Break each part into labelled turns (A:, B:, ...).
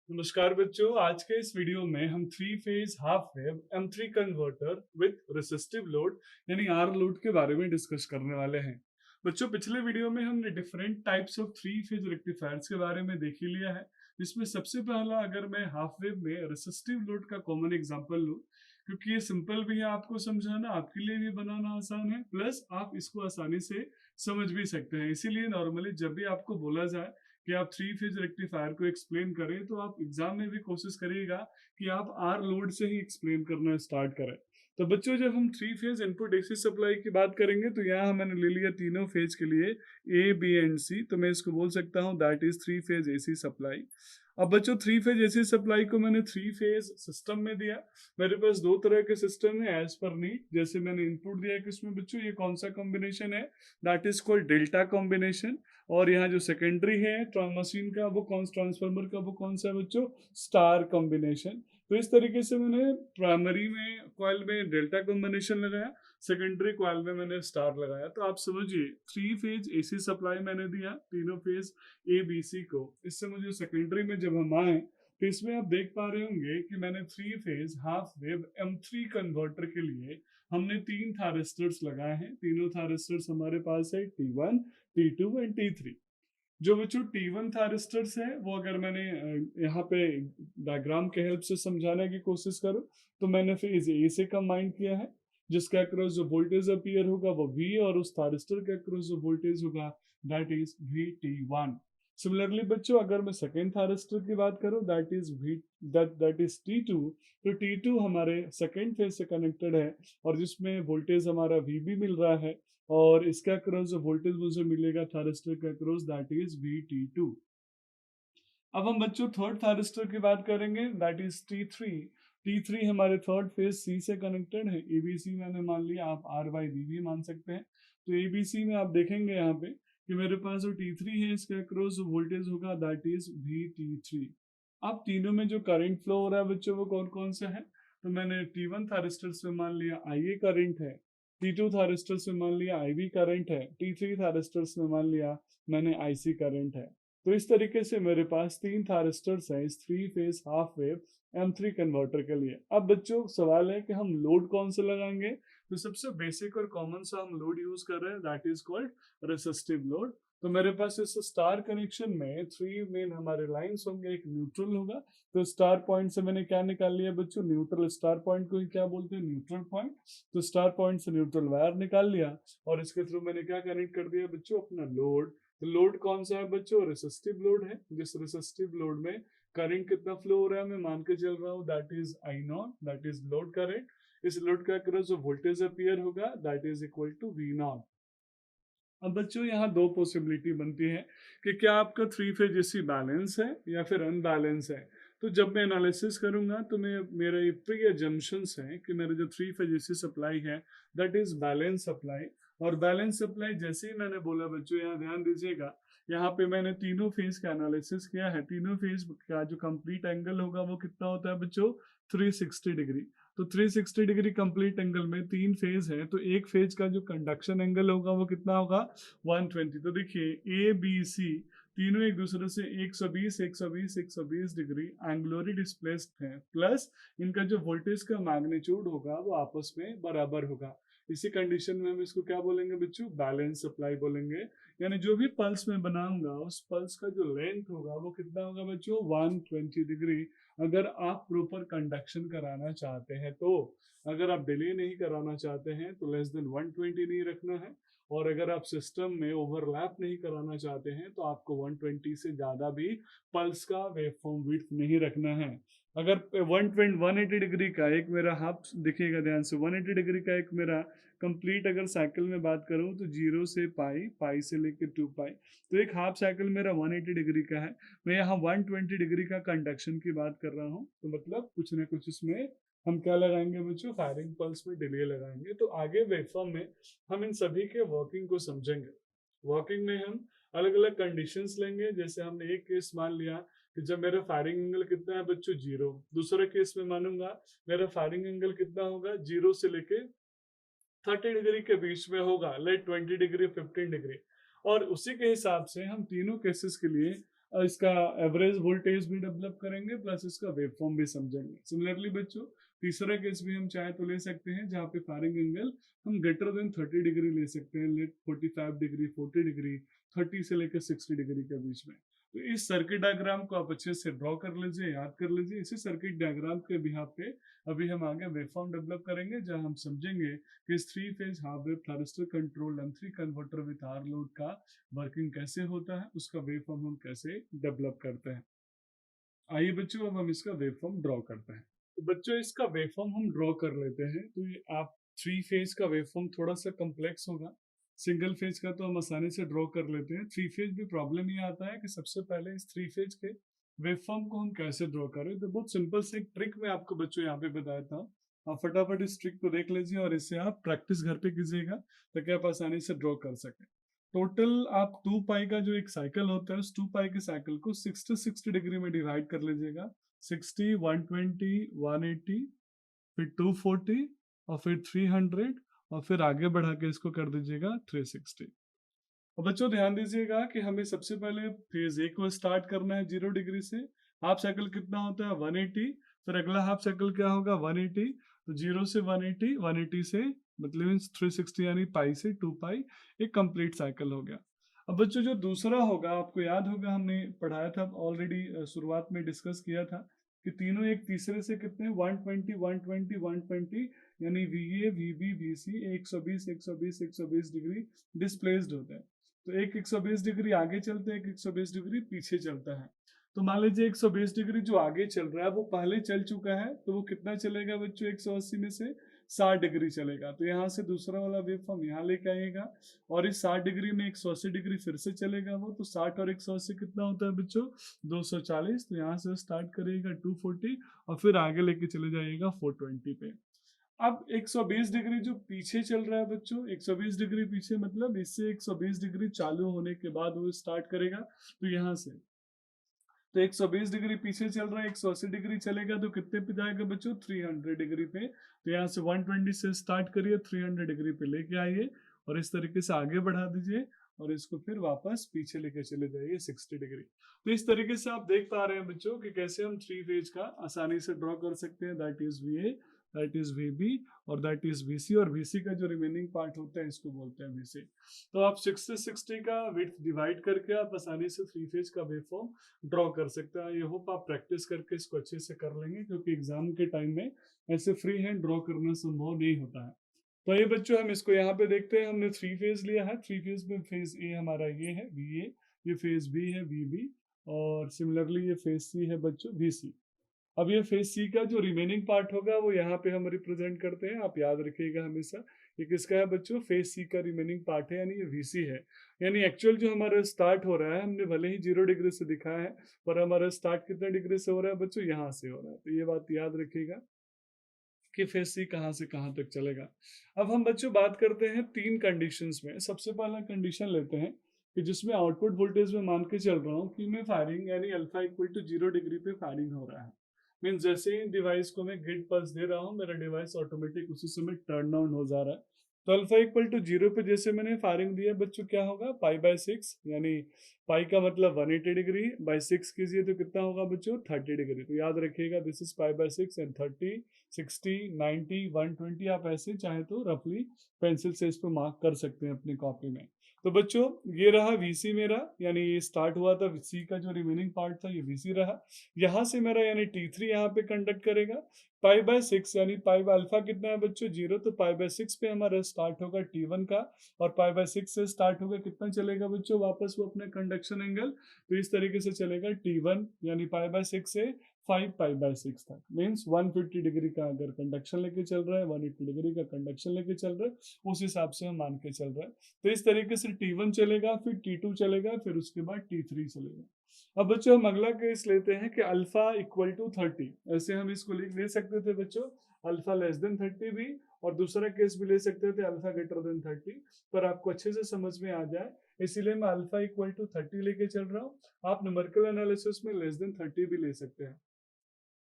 A: नमस्कार बच्चों, आज के इस वीडियो में हम three phase half wave M3 converter with resistive load यानी आर लोड के बारे में डिस्कस करने वाले हैं। बच्चों, पिछले वीडियो में हमने different types of three phase rectifiers के बारे में देख ही लिया है, जिसमें सबसे पहला अगर मैं हाफ वेव में रेसिस्टिव लोड का कॉमन एग्जांपल लूं, क्योंकि ये सिंपल भी है आपको समझाना, आपके लिए भी बनाना आसान है, प्लस आप इसको आसानी से समझ भी सकते हैं। इसीलिए नॉर्मली जब भी आपको बोला जाए कि आप थ्री फेज रेक्टिफायर को एक्सप्लेन करें, तो आप एग्जाम में भी कोशिश करिएगा कि आप आर लोड से ही एक्सप्लेन करना स्टार्ट करें। तो बच्चों, जब हम three phase input AC supply की बात करेंगे, तो यहाँ मैंने ले लिया तीनों फेज के लिए ए बी एंड सी, तो मैं इसको बोल सकता हूँ that is three phase AC supply. अब बच्चों, थ्री फेज एसी सप्लाई को मैंने थ्री फेज सिस्टम में दिया। मेरे पास दो तरह के सिस्टम है एज पर नीड। जैसे मैंने इनपुट दिया कि इसमें बच्चों ये कौन सा कॉम्बिनेशन है, that is called delta combination. और यहाँ जो सेकेंडरी है मशीन का, वो कौन ट्रांसफार्मर का, वो कौन सा है बच्चों, स्टार कॉम्बिनेशन। तो इस तरीके से मैंने प्राइमरी में कॉइल में डेल्टा कॉम्बिनेशन लगाया, सेकेंडरी कॉइल में मैंने स्टार लगाया। तो आप समझिए थ्री फेज एसी सप्लाई मैंने दिया तीनों फेज ए बी सी को। इससे मुझे सेकेंडरी में जब हम आए, तो इसमें आप देख पा रहे होंगे कि मैंने three phase half wave M3 converter के लिए हमने तीन थारिस्टर्स लगाए हैं। तीनों थारिस्टर्स हमारे पास है T1, T2 एंड T3। जो बच्चों T1 थारिस्टर्स है, वो अगर मैंने यहाँ पे डायग्राम के हेल्प से समझाने की कोशिश करूँ, तो मैंने फेज ए से कंबाइन किया है, जिसके अक्रॉस जो वोल्टेज अपीयर होगा वो V, और उस थारिस्टर के अक्रॉस जो वोल्टेज होगा दैट इज VT1। सिमिलरली बच्चों, अगर मैं सेकेंड थारिस्टर की बात करूं, दैट इज T2, तो T2 हमारे सेकेंड फेज से कनेक्टेड है, और जिसमें वोल्टेज हमारा VB मिल रहा है, और इसके अक्रॉस जो वोल्टेज मुझे मिलेगा थारिस्टर के अक्रॉस दैट इज VT2। अब हम बच्चों थर्ड थारिस्टर की बात करेंगे, दैट इज T3। T3 हमारे थर्ड फेज C से कनेक्टेड है। ABC मैंने मान लिया, आप R बाई B भी मान सकते हैं। तो ABC में आप देखेंगे यहाँ पे कि मेरे पास जो T3 है, इसके अक्रॉस जो वोल्टेज होगा दैट इज VT3। अब तीनों में जो करंट फ्लो हो रहा है बच्चों, वो कौन कौन सा है, तो मैंने T1 थारिस्टर से मान लिया IA करंट है, T2 थारिस्टर से मान लिया IB करंट है, T3 थारिस्टर से मान लिया मैंने IC करंट है। तो इस तरीके से मेरे पास तीन थारिस्टर्स हैं इस three phase half wave M3 converter के लिए। अब बच्चों सवाल है कि हम लोड कौन सा लगाएंगे, तो सबसे बेसिक और कॉमन सा हम लोड यूज कर रहे हैं, that is called resistive load. तो मेरे पास इस स्टार कनेक्शन में थ्री मेन हमारे लाइंस होंगे, एक न्यूट्रल होगा। तो स्टार पॉइंट से मैंने क्या निकाल लिया बच्चों, न्यूट्रल। स्टार पॉइंट को ही क्या बोलते हैं, न्यूट्रल पॉइंट। तो स्टार पॉइंट से न्यूट्रल वायर निकाल लिया, और इसके थ्रू मैंने क्या कनेक्ट कर दिया बच्चों, अपना लोड। तो लोड कौन सा है बच्चों, रेसिस्टिव लोड है। जिस रेसिस्टिव लोड में करंट कितना फ्लो हो रहा है मैं मान के चल रहा हूँ, that is I not, that is load current. इस लोड का अक्रॉस जो वोल्टेज अपीयर होगा that is equal to V not. अब बच्चों यहाँ दो पॉसिबिलिटी बनती है कि क्या आपका थ्री फेज एसी बैलेंस है या फिर अनबैलेंस है। तो जब मैं एनालिसिस करूंगा, तो मैं मेरे प्री एजम्पशंस है कि मेरा जो थ्री फेज एसी सप्लाई है दैट इज बैलेंस सप्लाई। और बैलेंस सप्लाई जैसे ही मैंने बोला बच्चों, यहाँ ध्यान दीजिएगा, यहाँ पे मैंने तीनों फेज का एनालिसिस किया है। तीनों फेज का जो कंप्लीट एंगल होगा वो कितना होता है बच्चों, 360 डिग्री। तो 360 डिग्री कंप्लीट एंगल में तीन फेज है, तो एक फेज का जो कंडक्शन एंगल होगा वो कितना होगा, 120। तो देखिए ए बी सी तीनों एक दूसरे से 120 120 120 डिग्री एंगुलरली डिस्प्लेस्ड हैं, प्लस इनका जो वोल्टेज का मैग्नीट्यूड होगा वो आपस में बराबर होगा। इसी कंडीशन में हम इसको क्या बोलेंगे बच्चों, बैलेंस सप्लाई बोलेंगे। यानी जो भी पल्स में बनाऊंगा, उस पल्स का जो लेंथ होगा वो कितना होगा बच्चों, 120 डिग्री। अगर आप प्रॉपर कंडक्शन कराना चाहते हैं तो। अगर आप डिले नहीं कराना चाहते हैं तो लेस देन 120 नहीं रखना है। और अगर आप सिस्टम में ओवरलैप नहीं कराना चाहते हैं तो आपको 120 से ज्यादा भी पल्स का वेवफॉर्म विड्थ नहीं रखना है। अगर 120 180 डिग्री का एक मेरा हाफ देखिएगा ध्यान से, 180 डिग्री का एक मेरा कंप्लीट अगर साइकिल में बात करूं, तो जीरो से पाई, पाई से लेकर 2 पाई, तो एक हाफ साइकिल मेरा 180 डिग्री का है। मैं यहाँ 120 डिग्री का कंडक्शन की बात कर रहा हूँ, तो मतलब कुछ ना कुछ इसमें हम क्या लगाएंगे बच्चों, फायरिंग पल्स में डिले लगाएंगे। तो आगे वेवफॉर्म में हम इन सभी के वर्किंग को समझेंगे। वर्किंग में हम अलग अलग कंडीशंस लेंगे। जैसे हमने एक केस मान लिया कि जब मेरा फायरिंग एंगल कितना है बच्चों, जीरो। दूसरा केस में मानूंगा मेरा फायरिंग एंगल कितना होगा, जीरो से लेके 30 डिग्री के बीच में होगा, लेट 20 डिग्री 15 डिग्री। और उसी के हिसाब से हम तीनों केसेस के लिए इसका एवरेज वोल्टेज भी डेवलप करेंगे प्लस इसका वेवफॉर्म भी समझेंगे। सिमिलरली बच्चों तीसरा केस भी हम चाहे तो ले सकते हैं जहाँ पे फायरिंग एंगल हम ग्रेटर देन 30 डिग्री ले सकते हैं, लेट 45 डिग्री, 40 डिग्री, 30 से लेकर 60 डिग्री के बीच में। तो इस सर्किट डायग्राम को आप अच्छे से ड्रॉ कर लीजिए, याद कर लीजिए। इसी सर्किट डायग्राम के बिहाफ पे अभी हम आगे वेवफॉर्म डेवलप करेंगे जहाँ हम समझेंगे कि इस 3 phase half wave thyristor control M3 converter with R load का वर्किंग कैसे होता है, उसका वेवफॉर्म हम कैसे डेवलप करते हैं। आइए बच्चों अब हम इसका वेवफॉर्म ड्रॉ करते हैं। तो बच्चों इसका वेवफॉर्म हम ड्रॉ कर लेते हैं। तो ये आप 3 फेज का वेवफॉर्म थोड़ा सा कम्प्लेक्स होगा, सिंगल फेज का तो हम आसानी से ड्रॉ कर लेते हैं। 3 फेज भी प्रॉब्लम ये आता है कि सबसे पहले इस 3 फेज के वेवफॉर्म को हम कैसे ड्रॉ करें। तो बहुत सिंपल से एक ट्रिक मैं आपको बच्चों यहाँ पे बताया था, आप फटाफट इस ट्रिक को देख लीजिए और इससे आप प्रैक्टिस घर पे कीजिएगा ताकि आप आसानी से ड्रॉ कर सकें। टोटल आप 2 पाई का जो एक साइकिल होता है उस 2 पाई के साइकिल को 60 डिग्री में डिवाइड कर लीजिएगा। 60, 120, 180, फिर 240 और फिर 300 और फिर आगे बढ़ा के इसको कर दीजिएगा 360। और बच्चों ध्यान दीजिएगा कि हमें सबसे पहले फेज ए को स्टार्ट करना है 0 डिग्री से। हाफ साइकिल कितना होता है 180, फिर अगला हाफ साइकिल क्या होगा 180। तो 0 से 180, 180 से मतलब 360 यानी पाई से 2 पाई, एक कंप्लीट साइकिल हो गया। अब बच्चों जो दूसरा होगा आपको याद होगा हमने पढ़ाया था ऑलरेडी, शुरुआत में डिस्कस किया था कि तीनों एक तीसरे से कितने 120 120 120 यानी VA VB VC 120 120 120 degree displaced होता है। तो एक 120 डिग्री आगे चलते हैं, एक 120 डिग्री पीछे चलता है। तो मान लीजिए 120 डिग्री जो आगे चल रहा है वो पहले चल चुका है, तो वो कितना चलेगा बच्चों 180 में से 60 डिग्री चलेगा। तो यहाँ से दूसरा वाला वेव फॉर्म यहाँ लेके आएगा और इस 60 डिग्री में 180 डिग्री फिर से चलेगा वो। तो 60 और 180 कितना होता है बच्चों 240। तो यहाँ से स्टार्ट करिएगा 240 और फिर आगे लेके चले जाइएगा 420 पे। अब 120 डिग्री जो पीछे चल रहा है बच्चों, 120 डिग्री पीछे मतलब इससे 120 डिग्री चालू होने के बाद वो स्टार्ट करेगा। तो यहाँ से तो 120 डिग्री पीछे चल रहा है, 180 डिग्री चलेगा तो कितने पे जाएगा बच्चों 300 डिग्री पे। तो यहाँ से 120 से स्टार्ट करिए, 300 डिग्री पे लेके आइए और इस तरीके से आगे बढ़ा दीजिए और इसको फिर वापस पीछे लेके चले जाइए 60 डिग्री। तो इस तरीके से आप देख पा रहे हैं बच्चों कि कैसे हम 3 फेज का आसानी से ड्रॉ कर सकते हैं। That is VA, that is VB और दैट इज VC, और VC का जो रिमेनिंग पार्ट होता है इसको बोलते हैं VC। तो आप 60 का विड्थ डिवाइड करके आप आसानी से 3 फेज का वेवफॉर्म ड्रॉ कर सकते हैं। ये होप आप प्रैक्टिस करके इसको अच्छे से कर लेंगे, क्योंकि एग्जाम के टाइम में ऐसे फ्री हैंड ड्रॉ करना संभव नहीं होता है। तो ये बच्चों हम इसको यहाँ पे देखते हैं, हमने 3 फेज लिया है। 3 फेज में फेज ए हमारा ये है VA, ये फेज B है VB और सिमिलरली ये फेज C है बच्चों VC। अब ये फेज सी का जो रिमेनिंग पार्ट होगा वो यहाँ पे हम रिप्रेजेंट करते हैं, आप याद रखिएगा हमेशा। ये किसका है बच्चों फेज सी का रिमेनिंग पार्ट है, यानी ये VC है। यानी एक्चुअल जो हमारा स्टार्ट हो रहा है, हमने भले ही 0 डिग्री से दिखाया है पर हमारा स्टार्ट कितने डिग्री से हो रहा है बच्चों, यहाँ से हो रहा है। तो ये बात याद रखिएगा कि फेज सी कहाँ से कहाँ तक चलेगा। अब हम बच्चों बात करते हैं 3 कंडीशंस में। सबसे पहला कंडीशन लेते हैं कि जिसमें आउटपुट वोल्टेज में मान के चल रहा हूँ कि मैं फायरिंग यानी अल्फा इक्वल टू 0 डिग्री पे फायरिंग हो रहा है। मीन्स जैसे ही डिवाइस को मैं ग्रिड पल्स दे रहा हूँ मेरा डिवाइस ऑटोमेटिक उसी समय टर्न ऑन हो जा रहा है। तो अल्फा इक्वल टू 0 पे जैसे मैंने फायरिंग दिया बच्चों क्या होगा पाई/6, यानी पाई का मतलब 180 डिग्री बाई 6 कीजिए तो कितना होगा बच्चों 30 डिग्री। तो याद रखिएगा दिस इज पाई/6 एंड 30, 60, 90, 120 आप ऐसे चाहे तो रफली पेंसिल से इस पर मार्क कर सकते हैं अपनी कॉपी में। तो बच्चों ये रहा VC मेरा, यानी ये स्टार्ट हुआ था VC का जो रिमेनिंग पार्ट था ये VC रहा। यहाँ से मेरा यानी T3 यहाँ पे कंडक्ट करेगा पाई/6, यानी पाई अल्फा कितना है बच्चों 0, तो पाई/6 पे हमारा स्टार्ट होगा T1 का और पाई/6 से स्टार्ट होगा कितना चलेगा बच्चों वापस वो अपने कंडक्शन एंगल। तो इस तरीके से चलेगा T1 यानी पाई/6 से 5 पाई/6 तक। मीन्स 150 डिग्री का अगर कंडक्शन लेके चल रहा है, 180 डिग्री का कंडक्शन लेके चल रहा है, उस हिसाब से हम मान के चल रहा है। तो इस तरीके से T1 चलेगा, फिर T2 चलेगा, फिर उसके बाद T3 चलेगा। अब बच्चों हम अगला केस लेते हैं कि अल्फा इक्वल टू 30। ऐसे हम इसको ले सकते थे बच्चों अल्फा लेस देन 30 भी, और दूसरा केस भी ले सकते थे अल्फा ग्रेटर देन 30, पर आपको अच्छे से समझ में आ जाए इसीलिए मैं अल्फा इक्वल टू 30 लेके चल रहा हूँ। आप न्यूमेरिकल एनालिसिस में लेस देन 30 भी ले सकते हैं।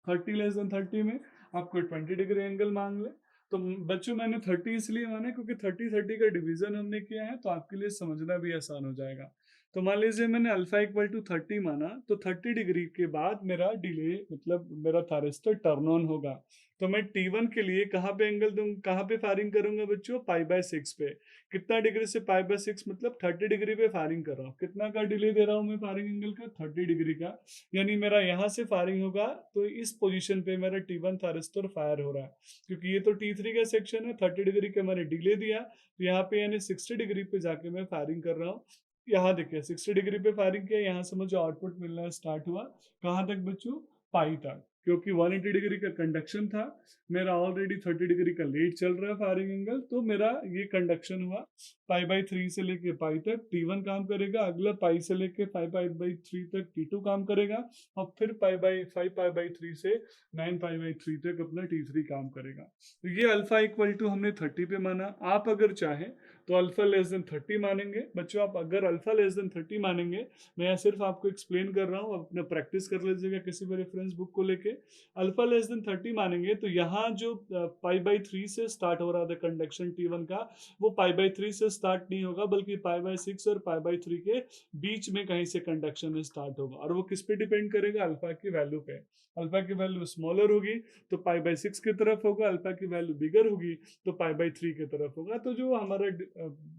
A: 30 लेस देन 30 में आपको 20 डिग्री एंगल मांग ले। तो बच्चों मैंने 30 इसलिए माना क्योंकि 30 30 का डिवीजन हमने किया है, तो आपके लिए समझना भी आसान हो जाएगा। तो मान लीजिए मैंने अल्फा इक्वल टू 30 माना, तो 30 डिग्री के बाद मेरा डिले मतलब मेरा थारिस्टर टर्न ऑन होगा। तो मैं T1 के लिए कहाँ पे एंगल दूँ, कहाँ पे फायरिंग करूंगा बच्चों, पाई/6 पे। कितना डिग्री से पाई/6 मतलब 30 डिग्री पे फायरिंग कर रहा हूँ। कितना का डिले दे रहा हूँ मैं फायरिंग एंगल का, 30 डिग्री का। यानी मेरा यहाँ से फायरिंग होगा तो इस पोजीशन पे मेरा T1 थारिस्टर फायर हो रहा है, क्योंकि ये तो T3 का सेक्शन है। 30 डिग्री का मैंने डिले दिया, तो यहाँ पे यानी 60 डिग्री पे जाके मैं फायरिंग कर रहा हूँ। यहाँ देखिए 60 डिग्री पे फायरिंग किया, यहाँ से मुझे आउटपुट मिलना स्टार्ट हुआ कहाँ तक बच्चों, पाई तक, क्योंकि 180 डिग्री का कंडक्शन था। मेरा ऑलरेडी 30 डिग्री का लेट चल रहा है फायरिंग एंगल, तो मेरा ये कंडक्शन हुआ पाई/3 से लेके पाई तक T1 काम करेगा, अगला पाई से लेके पाई/3 तक T2 काम करेगा, और फिर पाई/5 पाई/3 से 9 पाई/3 तक अपना T3 काम करेगा। तो ये अल्फा इक्वल टू हमने 30 पे माना। आप अगर चाहें तो अल्फा लेस देन 30 मानेंगे बच्चों। आप अगर अल्फा लेस देन 30 मानेंगे, मैं यहाँ सिर्फ आपको एक्सप्लेन कर रहा हूँ, अपना प्रैक्टिस कर लीजिएगा किसी भी रेफरेंस बुक को लेके। अल्फा लेस देन 30 मानेंगे तो यहाँ जो पाई/3 से स्टार्ट हो रहा था कंडक्शन T1 का, वो पाई/3 से स्टार्ट नहीं होगा, बल्कि पाई/6 और पाई/3 के बीच में कहीं से कंडक्शन स्टार्ट होगा। और वो किस पे डिपेंड करेगा, अल्फा की वैल्यू पे। अल्फा की वैल्यू स्मॉलर होगी तो पाई/6 की तरफ होगा, अल्फा की वैल्यू बिगर होगी तो पाई/3 की तरफ होगा। तो जो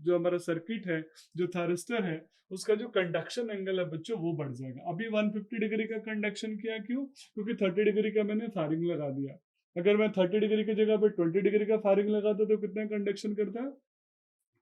A: हमारा सर्किट है, जो थारिस्टर है, उसका जो कंडक्शन एंगल है बच्चों वो बढ़ जाएगा। अभी 150 डिग्री का कंडक्शन किया, क्यों, क्योंकि 30 डिग्री का मैंने फायरिंग लगा दिया। अगर मैं 30 डिग्री की जगह पर 20 डिग्री का फायरिंग लगाता तो कितना कंडक्शन करता,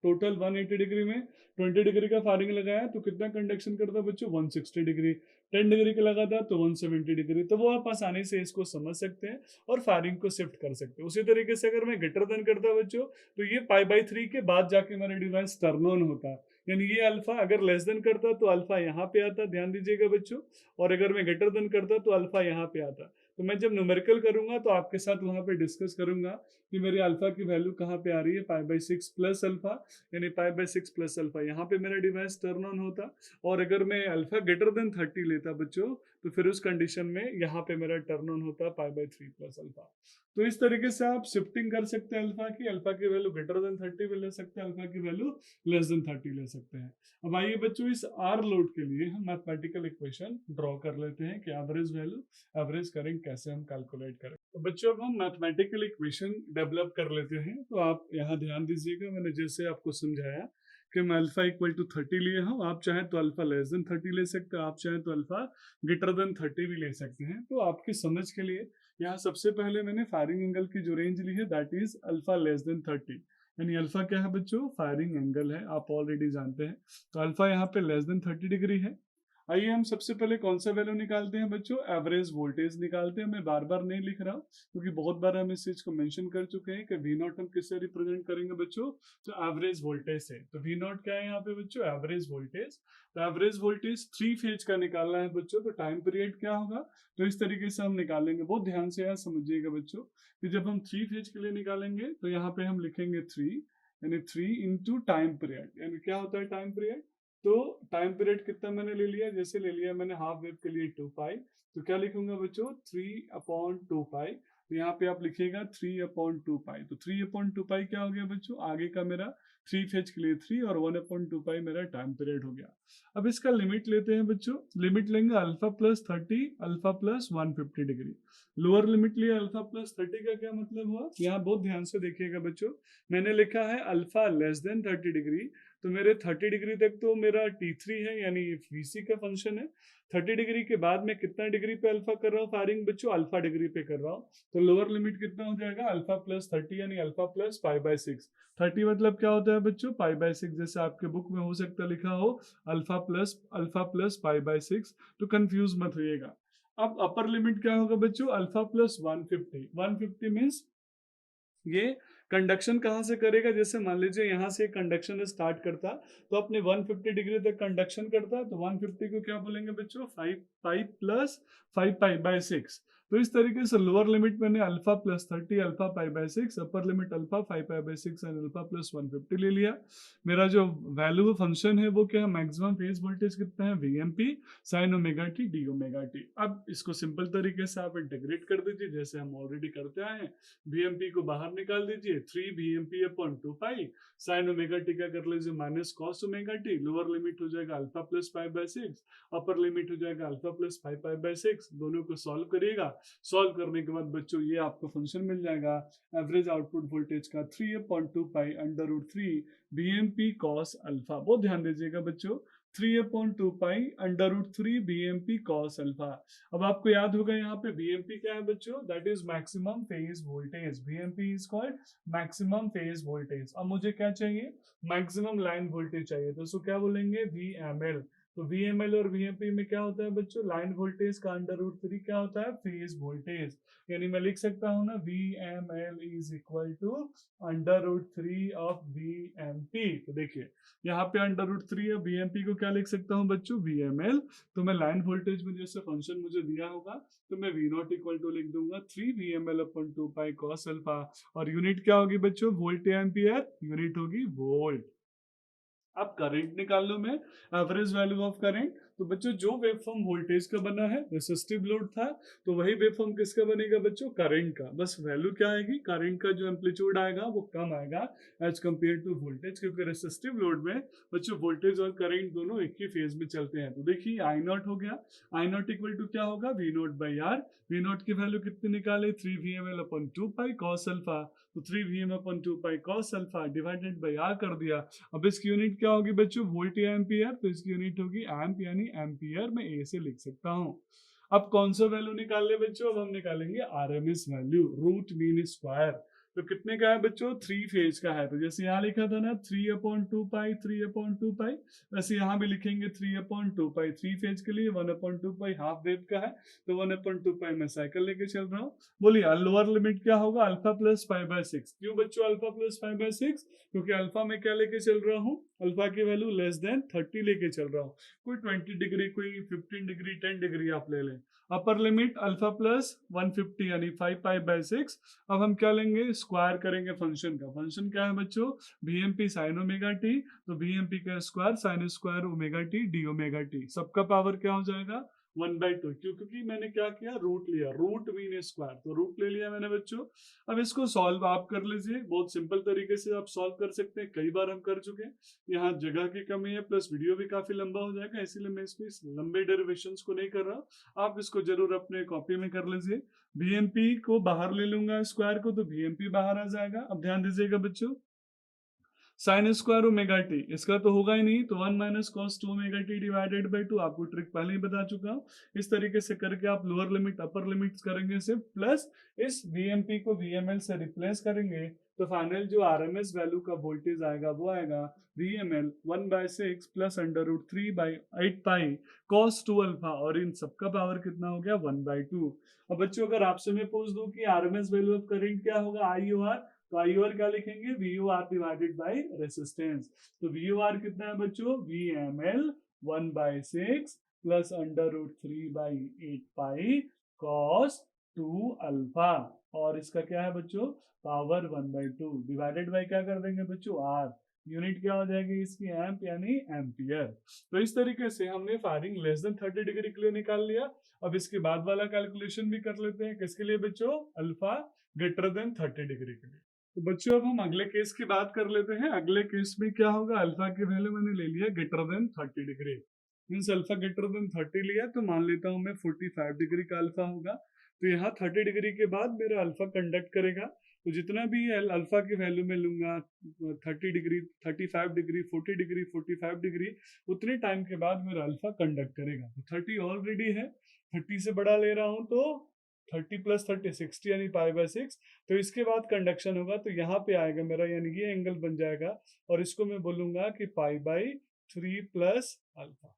A: टोटल 180 डिग्री में 20 डिग्री का फायरिंग लगाया तो कितना कंडक्शन करता बच्चों, 160 डिग्री। 10 डिग्री का लगा था तो 170 डिग्री। तो वो आप आसानी से इसको समझ सकते हैं और फायरिंग को शिफ्ट कर सकते हैं। उसी तरीके से अगर मैं ग्रेटर देन करता बच्चों, तो ये पाई/3 के बाद जाके मेरा डिवाइस टर्न ऑन होता, यानी ये अल्फा अगर लेस देन करता तो अल्फा यहाँ पे आता, ध्यान दीजिएगा बच्चों। और अगर मैं ग्रेटर देन करता तो अल्फा यहाँ पे आता। तो मैं जब न्यूमेरिकल करूंगा तो आपके साथ वहां पे डिस्कस करूंगा कि मेरी अल्फा की वैल्यू कहाँ पे आ रही है, पाई/6 प्लस अल्फा, यानी पाई/6 प्लस अल्फा, यहाँ पे मेरा डिवाइस टर्न ऑन होता। और अगर मैं अल्फा ग्रेटर देन 30 लेता बच्चों, तो फिर उस कंडीशन में यहाँ पे मेरा टर्न ऑन होता पाई/3 प्लस अल्फा। तो इस तरीके से आप शिफ्टिंग कर सकते हैं अल्फा की वैल्यू ग्रेटर देन 30 भी ले सकते हैं, अल्फा की वैल्यू लेस देन 30 ले सकते हैं। अब आइए बच्चों, इस आर लोड के लिए हम मैथमेटिकल इक्वेशन ड्रॉ कर लेते हैं कि एवरेज करंट कैसे हम कैलकुलेट करें। तो बच्चों अब हम मैथमेटिकल इक्वेशन डेवलप कर लेते हैं। तो आप यहाँ ध्यान दीजिएगा, मैंने जैसे आपको समझाया कि मैं अल्फा इक्वल टू 30 लिए हूँ, आप चाहें तो अल्फा लेस देन 30 ले सकते हैं, आप चाहें तो अल्फा ग्रेटर देन 30 भी ले सकते हैं। तो आपकी समझ के लिए यहाँ सबसे पहले मैंने फायरिंग एंगल की जो रेंज ली है that is alpha less than 30। यानी अल्फा क्या है बच्चों, फायरिंग एंगल है, आप ऑलरेडी जानते हैं। तो अल्फा यहाँ पे लेस देन 30 डिग्री है। आइए हम सबसे पहले कौन सा वैल्यू निकालते हैं बच्चों, एवरेज वोल्टेज निकालते हैं। मैं बार बार नहीं लिख रहा हूँ क्योंकि बहुत बार हम इस चीज को मेंशन कर चुके हैं कि वी नॉट हम किससे रिप्रेजेंट करेंगे बच्चों, तो एवरेज वोल्टेज से। तो वी नॉट क्या है यहाँ पे बच्चों, एवरेज वोल्टेज। तो एवरेज वोल्टेज 3 फेज का निकालना है बच्चों, तो टाइम पीरियड क्या होगा, तो इस तरीके से हम निकालेंगे। बहुत ध्यान से यार समझिएगा बच्चों कि जब हम 3 फेज के लिए निकालेंगे तो यहाँ पे हम लिखेंगे 3, यानी 3 इंटू टाइम पीरियड। यानी क्या होता है टाइम पीरियड, तो टाइम पीरियड कितना मैंने ले लिया, जैसे ले लिया मैंने हाफ वेव के लिए 2 पाई, तो क्या लिखूंगा बच्चों 3/2 पाई। तो यहाँ पे आप लिखिएगा 3/2 पाई। तो 3/2 पाई क्या हो गया बच्चों, आगे का मेरा 3 फेज के लिए 3 और 1/2 पाई मेरा टाइम पीरियड हो गया। अब इसका लिमिट लेते हैं बच्चों, लिमिट लेंगे alpha plus 30 alpha plus 150 degree. Lower limit लिया अल्फा प्लस 30 का क्या मतलब हुआ, यहाँ बहुत ध्यान से देखिएगा बच्चों। मैंने लिखा है अल्फा लेस देन 30 डिग्री, तो मेरे 30 डिग्री तक तो मेरा T3 है, यानी VC का फंक्शन है। 30 डिग्री के बाद मैं कितना डिग्री पे अल्फा कर रहा हूँ फायरिंग बच्चों, अल्फा डिग्री पे कर रहा हूँ। तो लोअर लिमिट कितना हो जाएगा, अल्फा प्लस 30 यानी अल्फा प्लस पाई/6। 30 मतलब क्या होता है बच्चों, पाई/6, जैसे आपके बुक में हो सकता है लिखा हो अल्फा प्लस पाई/6, तो कंफ्यूज मत होइएगा। अब अपर लिमिट क्या होगा बच्चों, अल्फा प्लस 150। 150 मीन्स ये कंडक्शन कहाँ से करेगा, जैसे मान लीजिए यहाँ से कंडक्शन स्टार्ट करता तो अपने 150 डिग्री तक कंडक्शन करता, तो 150 को क्या बोलेंगे बच्चों, 5 पाई प्लस 5 पाई/6। तो इस तरीके से लोअर लिमिट मैंने alpha plus 30 alpha pi by 6, upper limit alpha 5 pi by 6 and alpha plus 150 ले लिया। मेरा जो वैल्यू फंक्शन है वो क्या है, मैक्सिमम फेज वोल्टेज कितना है, VMP sine omega T D omega t. अब इसको सिंपल तरीके से आप इंटीग्रेट कर दीजिए जैसे हम ऑलरेडी करते आए हैं। वीएमपी को बाहर निकाल दीजिए, 3 VMP upon 2 pi sine omega T का कर लीजिए minus cos omega t. Lower limit हो जाएगा alpha plus 5 by 6, upper limit हो जाएगा अल्फा प्लस 5 पाई बाय 6। दोनों को सॉल्व करिएगा। सॉल्व करने के बाद बच्चों ये आपको फंक्शन मिल जाएगा एवरेज आउटपुट वोल्टेज का 3/2 pi under root 3 VMP cos alpha. बहुत ध्यान दीजिएगा बच्चों, 3/2 pi under root 3 VMP cos alpha. अब आपको याद होगा यहाँ पे बीएमपी क्या है बच्चों, that is maximum phase voltage. BMP is called maximum phase voltage. अब मुझे क्या चाहिए, मैक्सिमम लाइन वोल्टेज चाहिए, तो उसको क्या बोलेंगे, वीएमएल। तो वीएमएल और वीएमपी में क्या होता है बच्चों, लाइन वोल्टेज का अंडर रूट 3 क्या होता है, फेज वोल्टेज। यानी मैं लिख सकता हूँ ना, VML is equal to under root 3 of VMP. तो देखिए यहाँ पे अंडर रूट 3 है, वीएमपी को क्या लिख सकता हूँ बच्चों, वीएमएल। तो मैं लाइन वोल्टेज में जैसे फंक्शन मुझे दिया होगा तो मैं वी नॉट इक्वल टू लिख दूंगा 3 वीएमएल अपॉन 2 पाई कॉस अल्फा। और यूनिट क्या होगी बच्चों, वोल्ट या एम्पियर, यूनिट होगी वोल्ट। अब करंट निकाल लो मैं, एवरेज वैल्यू ऑफ करंट। तो बच्चों जो वेवफॉर्म वोल्टेज का बना है, रेसिस्टिव लोड था, तो वही वेवफॉर्म किसका बनेगा बच्चों, करंट का। बस वैल्यू क्या आएगी, करंट का जो एम्पलीट्यूड आएगा वो कम आएगा एज कंपेयर टू वोल्टेज, क्योंकि रेसिस्टिव लोड में बच्चों वोल्टेज और करंट दोनों एक ही फेज में चलते हैं। तो देखिए आई नॉट हो गया, आई नॉट इक्वल टू क्या होगा, V not by R. V not की वैल्यू कितनी निकाले, 3 V M L upon 2 pi cos alpha. तो 3 V M upon 2 pi cos alpha divided by R कर दिया। अब इसकी यूनिट क्या होगी बच्चों, वोल्ट या एम्पियर, तो इसकी यूनिट होगी एम्प यानी एम्पियर। मैं ए से लिख सकता हूँ। अब कौन सा वैल्यू निकाल ले बच्चों, अब हम निकालेंगे RMS value, root mean square. तो कितने का है बच्चों, 3 फेज का है। तो जैसे यहाँ लिखा था ना 3/2 पाई 3/2 पाई, वैसे यहाँ भी लिखेंगे 3/2 पाई। 3 फेज के लिए 1/2 पाई हाफ वेव का है, तो 1/2 पाई मैं साइकिल लेके चल रहा हूँ। बोलिए लोअर लिमिट क्या होगा, अल्फा प्लस 5/6। क्यों बच्चों अल्फा प्लस 5/6, क्योंकि अल्फा में क्या लेके चल रहा हूँ, अल्फा की वैल्यू लेस देन 30 लेके चल रहा हूँ। कोई 20 डिग्री, कोई 15 डिग्री, 10 डिग्री आप ले लें। अपर लिमिट अल्फा प्लस 150 यानी 5 पाई बाय 6। अब हम क्या लेंगे, स्क्वायर करेंगे फंक्शन का। फंक्शन क्या है बच्चों, बीएमपी साइन ओमेगा टी। तो बीएमपी का square sine square omega T D omega T, सबका पावर क्या हो जाएगा 1/2। क्योंकि मैंने क्या किया, रूट लिया, रूट मीन स्क्वायर, तो रूट ले लिया मैंने बच्चों। अब इसको सॉल्व आप कर लीजिए, बहुत सिंपल तरीके से आप सॉल्व कर सकते हैं, कई बार हम कर चुके हैं। यहाँ जगह की कमी है, प्लस वीडियो भी काफी लंबा हो जाएगा, इसीलिए मैं इसको इस लंबे डेरिवेशंस को नहीं कर रहा। आप इसको जरूर अपने कॉपी में कर लीजिए। बीएमपी को बाहर ले लूंगा स्क्वायर को, तो बीएमपी बाहर आ जाएगा। अब ध्यान दीजिएगा बच्चों, साइन स्क्वायर ओमेगा टी इसका तो होगा ही नहीं, तो 1 minus cos 2 omega T divided by 2। आपको ट्रिक पहले ही बता चुका हूँ। इस तरीके से करके आप लोअर लिमिट अपर लिमिट करेंगे सिर्फ, प्लस इस वीएमपी को वीएमएल से रिप्लेस करेंगे, तो फाइनल जो आरएमएस वैल्यू का वोल्टेज आएगा वो आएगा VML 1/6 plus under root 3/8 pi cos 2 alpha. और इन सबका पावर कितना हो गया 1/2। अब बच्चों अगर आपसे मैं पूछ दूं कि आरएमएस वैल्यू ऑफ करंट क्या होगा, आई यू आर, तो आई आर क्या लिखेंगे, V U R divided by resistance. तो वी यू आर कितना है बच्चों, V M L 1/6 plus under root 3/8 pi cos 2 alpha. और इसका क्या है बच्चों, पावर 1/2 डिवाइडेड बाई क्या कर देंगे बच्चों, आर। यूनिट क्या हो जाएगी इसकी, एम्प यानी एम्पियर। तो इस तरीके से हमने फायरिंग लेस देन 30 डिग्री के लिए निकाल लिया। अब इसके बाद वाला कैलकुलेशन भी कर लेते हैं, किसके लिए बच्चों, अल्फा ग्रेटर देन 30 डिग्री के लिए। तो बच्चों अब हम अगले केस की बात कर लेते हैं। अगले केस में क्या होगा, अल्फा की वैल्यू मैंने ले लिया greater than 30 degree, means alpha greater than 30 लिया, तो मान लेता हूं मैं 45 डिग्री का अल्फा होगा। तो यहाँ 30 डिग्री के बाद मेरा अल्फा कंडक्ट करेगा, तो जितना भी अल्फा की वैल्यू में लूंगा 30 डिग्री, 35 डिग्री, 40 डिग्री, 45 डिग्री, उतने टाइम के बाद मेरा अल्फा कंडक्ट करेगा। तो 30 ऑलरेडी है, 30 से बड़ा ले रहा हूं तो 30 प्लस 30 60 यानी π/6। तो इसके बाद कंडक्शन होगा, तो यहाँ पे आएगा मेरा, यानी ये एंगल बन जाएगा, और इसको मैं बोलूंगा कि π/3 प्लस अल्फा।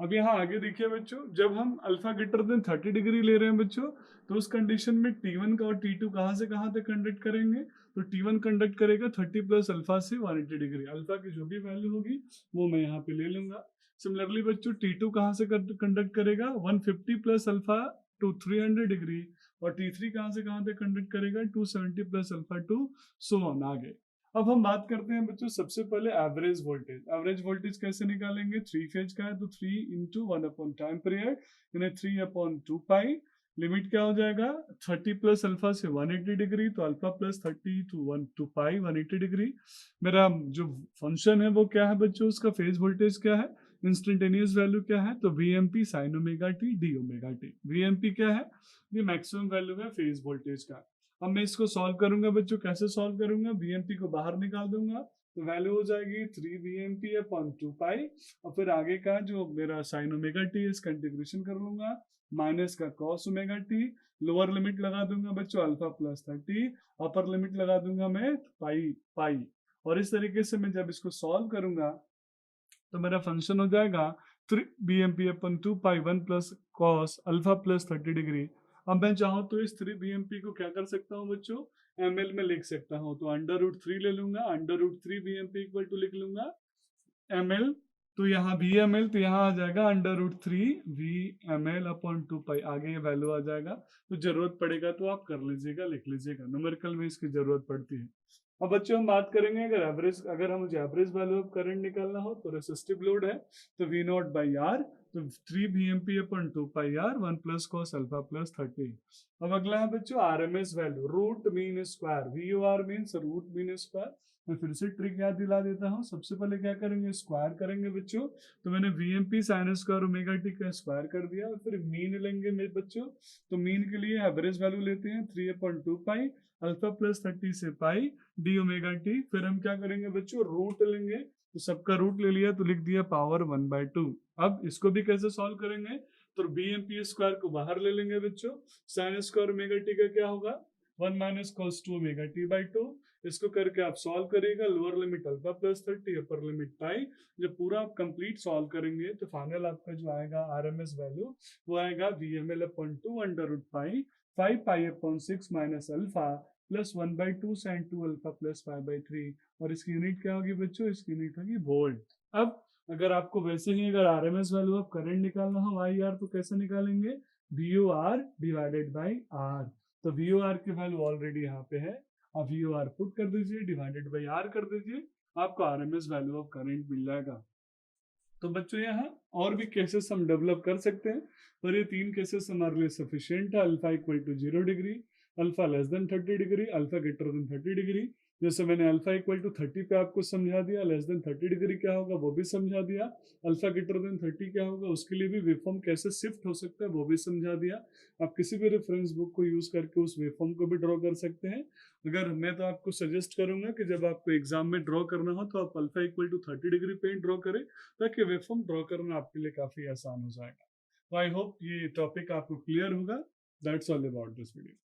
A: अब यहाँ आगे देखिए बच्चों, जब हम अल्फा ग्रेटर देन 30 डिग्री ले रहे हैं बच्चों, तो उस कंडीशन में T1 का और T2 कहाँ से कहाँ तक कंडक्ट करेंगे, तो T1 कंडक्ट करेगा 30 प्लस अल्फा से 180 डिग्री। अल्फा की जो भी वैल्यू होगी वो मैं यहाँ पे ले लूंगा। सिमिलरली बच्चों T2 कहाँ से कंडक्ट करेगा, 150 प्लस अल्फा टू 300 डिग्री, और T3 कहाँ से कहाँ तक कंडक्ट करेगा 270 plus alpha two, so on आगे। अब हम बात करते हैं बच्चों सबसे पहले एवरेज वोल्टेज। एवरेज वोल्टेज कैसे निकालेंगे, थ्री फेज का है तो 3 इंटू 1 अपॉन टाइम पीरियड, यानी 3 अपॉन 2 पाई। लिमिट क्या हो जाएगा, 30 प्लस अल्फा से 180 डिग्री, तो alpha plus 30 to pi 180 degree. मेरा जो फंक्शन है वो क्या है बच्चों, उसका फेज वोल्टेज क्या है, इंस्टेंटेनियस वैल्यू क्या है, तो V M P sine omega T D omega T. V M P क्या है, ये मैक्सिमम वैल्यू है फेज वोल्टेज का। अब मैं इसको सॉल्व करूंगा बच्चों, कैसे सॉल्व करूंगा, वी एम पी को बाहर निकाल दूंगा, तो वैल्यू हो जाएगी 3 वी एम पी अपॉन 2 पाई, और फिर आगे का जो मेरा साइन ओमेगा टी है इसका इंटीग्रेशन कर लूंगा, माइनस का cos omega t, lower limit लगा दूंगा बच्चों अल्फा प्लस 30, अपर लिमिट लगा दूंगा मैं पाई पाई। और इस तरीके से मैं जब इसको सॉल्व करूंगा तो मेरा फंक्शन हो जाएगा 3 बी एम पी अपन 2 पाई 1 plus cos alpha plus 30 degree. अब मैं चाहूँ तो इस 3 बी एम पी को क्या कर सकता हूँ बच्चों, एम एल में लिख सकता हूँ, तो अंडर रूट 3 ले लूंगा, under root 3 V M P equal to लिख लूंगा एम एल, तो यहाँ वी एम एल, तो यहाँ आ जाएगा under root 3 V M L upon 2 pi, आगे ये वैल्यू आ जाएगा। तो जरूरत पड़ेगा तो आप कर लीजिएगा, लिख लीजिएगा, न्यूमेरिकल में इसकी जरूरत पड़ती है। अब बच्चों हम बात करेंगे अगर हम मुझे एवरेज वैल्यू ऑफ करंट निकालना हो तो रेसिस्टिव लोड है, तो वी नॉट बाई आर, तो 3 V M P upon 2 pi R 1 plus cos alpha plus 30। अब अगला है बच्चों R M S value, root mean square, V U R mean root mean square. मैं फिर से ट्रिक याद दिला देता हूँ, सबसे पहले क्या करेंगे, स्क्वायर करेंगे बच्चों, तो मैंने V M P sine square omega T का स्क्वायर कर दिया, और फिर मीन लेंगे मेरे बच्चों, तो मीन के लिए एवरेज वैल्यू लेते हैं 3 अपॉन 2 पाई अल्फा प्लस 30 से पाई डी ओमेगा टी। फिर हम क्या करेंगे बच्चों, रूट लेंगे, तो सबका रूट ले लिया तो लिख दिया पावर 1/2। अब इसको भी कैसे सॉल्व करेंगे, तो बी एम पी स्क्वायर को बाहर ले लेंगे बच्चों, साइन स्क्वायर ओमेगा टी का क्या होगा 1 minus cos 2 omega t by 2। इसको करके आप सॉल्व करिएगा, lower limit alpha plus 30 upper limit pi. जब पूरा आप कंप्लीट सॉल्व करेंगे तो फाइनल आपका जो आएगा आरएमएस वैल्यू वो आएगा V M L upon 2 under root pi 5 pi upon 6 minus alpha plus 1/2 sine 2 alpha plus 5/3। और इसकी यूनिट क्या होगी बच्चों, इसकी यूनिट होगी वोल्ट। अब अगर आपको वैसे ही अगर आरएमएस वैल्यू ऑफ करंट निकालना हो आई आर, तो कैसे निकालेंगे, V O R divided by R. तो वी ओ आर की वैल्यू ऑलरेडी यहाँ पे है, आप वी ओ आर पुट कर दीजिए, डिवाइडेड बाई आर कर दीजिए, आपको आरएमएस वैल्यू ऑफ करंट मिल जाएगा। तो बच्चों यहाँ और भी केसेस हम डेवलप कर सकते हैं, पर ये 3 केसेस हमारे लिए सफिशियंट है। Alpha equal to 0 degree, alpha less than 30 degree, alpha greater than 30 degree. जैसे मैंने अल्फा इक्वल टू 30 पे आपको समझा दिया, लेस देन 30 डिग्री क्या होगा वो भी समझा दिया, अल्फा ग्रेटर देन 30 क्या होगा उसके लिए भी वेवफॉर्म कैसे शिफ्ट हो सकता है वो भी समझा दिया। आप किसी भी रेफरेंस बुक को यूज करके उस वेवफॉर्म को भी ड्रॉ कर सकते हैं। अगर मैं तो आपको सजेस्ट करूंगा कि जब आपको एग्जाम में ड्रॉ करना हो तो आप अल्फा इक्वल टू 30 डिग्री पे ड्रॉ करें, ताकि वेवफॉर्म ड्रॉ करना आपके लिए काफी आसान हो जाएगा। तो आई होप ये टॉपिक आपको क्लियर होगा। That's all about this video.